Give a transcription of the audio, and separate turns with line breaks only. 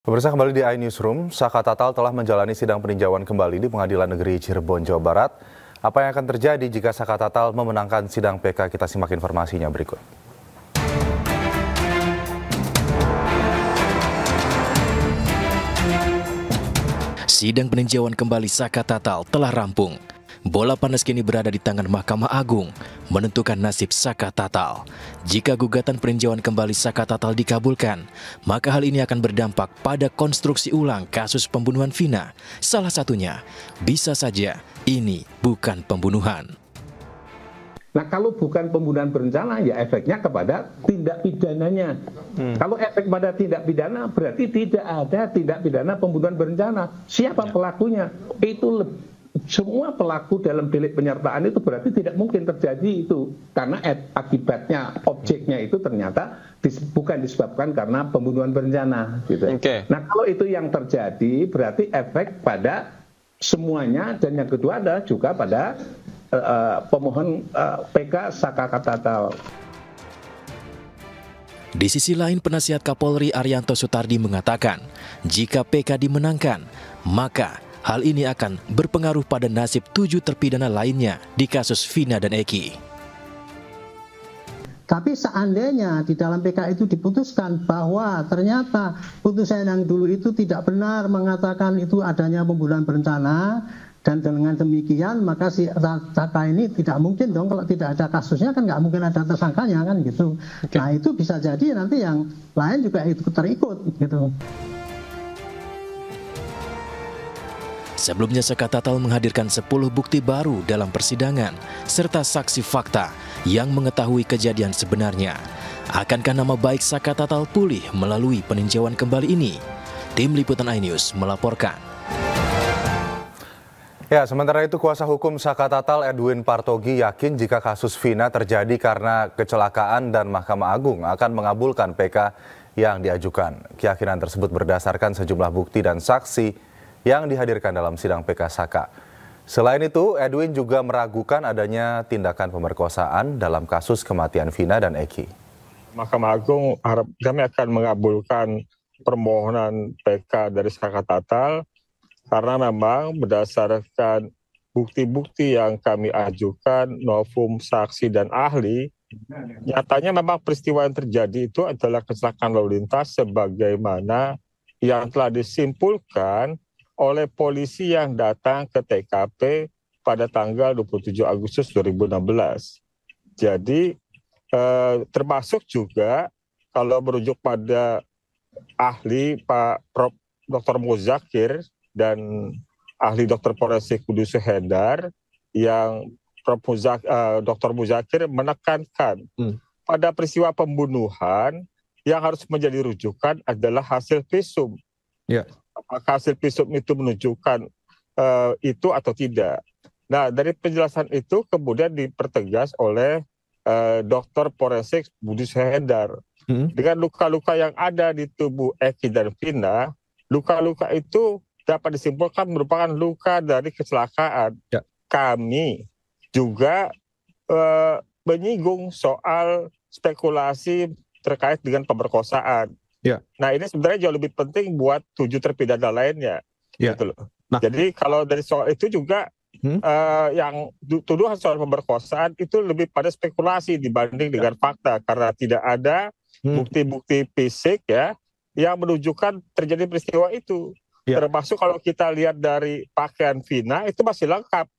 Pemirsa, kembali di iNewsroom, Saka Tatal telah menjalani sidang peninjauan kembali di Pengadilan Negeri Cirebon, Jawa Barat. Apa yang akan terjadi jika Saka Tatal memenangkan sidang PK? Kita simak informasinya berikut.
Sidang peninjauan kembali Saka Tatal telah rampung. Bola panas kini berada di tangan Mahkamah Agung menentukan nasib Saka Tatal. Jika gugatan peninjauan kembali Saka Tatal dikabulkan, maka hal ini akan berdampak pada konstruksi ulang kasus pembunuhan Vina. Salah satunya, bisa saja ini bukan pembunuhan.
Nah, kalau bukan pembunuhan berencana, ya efeknya kepada tindak pidananya. Kalau efek pada tindak pidana, berarti tidak ada tindak pidana pembunuhan berencana. Siapa pelakunya? Itu semua pelaku dalam delik penyertaan itu berarti tidak mungkin terjadi itu. Karena akibatnya, objeknya itu ternyata bukan disebabkan karena pembunuhan berencana. Gitu. Nah, kalau itu yang terjadi, berarti efek pada semuanya. Dan yang kedua adalah juga pada pemohon PK Saka Tatal.
Di sisi lain, penasihat Kapolri Arianto Sutardi mengatakan, jika PK dimenangkan, maka hal ini akan berpengaruh pada nasib 7 terpidana lainnya di kasus Vina dan Eki.
Tapi seandainya di dalam PK itu diputuskan bahwa ternyata putusan yang dulu itu tidak benar mengatakan itu adanya pembunuhan berencana, dan dengan demikian maka si Saka ini tidak mungkin dong, kalau tidak ada kasusnya kan nggak mungkin ada tersangkanya kan gitu. Nah itu bisa jadi nanti yang lain juga ikut terikut gitu.
Sebelumnya Saka Tatal menghadirkan 10 bukti baru dalam persidangan serta saksi fakta yang mengetahui kejadian sebenarnya. Akankah nama baik Saka Tatal pulih melalui peninjauan kembali ini? Tim Liputan iNews melaporkan.
Ya, sementara itu kuasa hukum Saka Tatal Edwin Partogi yakin jika kasus Vina terjadi karena kecelakaan dan Mahkamah Agung akan mengabulkan PK yang diajukan. Keyakinan tersebut berdasarkan sejumlah bukti dan saksi yang dihadirkan dalam sidang PK Saka. Selain itu, Edwin juga meragukan adanya tindakan pemerkosaan dalam kasus kematian Vina dan Eki.
Mahkamah Agung kami akan mengabulkan permohonan PK dari Saka Tatal karena memang berdasarkan bukti-bukti yang kami ajukan, novum, saksi, dan ahli, nyatanya memang peristiwa yang terjadi itu adalah kecelakaan lalu lintas sebagaimana yang telah disimpulkan oleh polisi yang datang ke TKP pada tanggal 27 Agustus 2016. Jadi termasuk juga kalau merujuk pada ahli Pak Prof. Dr. Muzakir dan ahli dokter forensik Kudus Hendar yang Dr. Muzakir menekankan pada peristiwa pembunuhan yang harus menjadi rujukan adalah hasil visum. Ya. Apakah hasil visum itu menunjukkan itu atau tidak. Nah, dari penjelasan itu kemudian dipertegas oleh dokter forensik Kudus Hendar. Dengan luka-luka yang ada di tubuh Eki dan Vina, luka-luka itu dapat disimpulkan merupakan luka dari kecelakaan. Ya. Kami juga menyinggung soal spekulasi terkait dengan pemerkosaan. Ya. Nah, ini sebenarnya jauh lebih penting buat 7 terpidana lainnya. Ya. Gitu loh. Nah, jadi kalau dari soal itu juga yang tuduhan soal pemerkosaan itu lebih pada spekulasi dibanding dengan fakta karena tidak ada bukti-bukti fisik ya yang menunjukkan terjadi peristiwa itu. Ya. Termasuk kalau kita lihat dari pakaian Vina itu masih lengkap.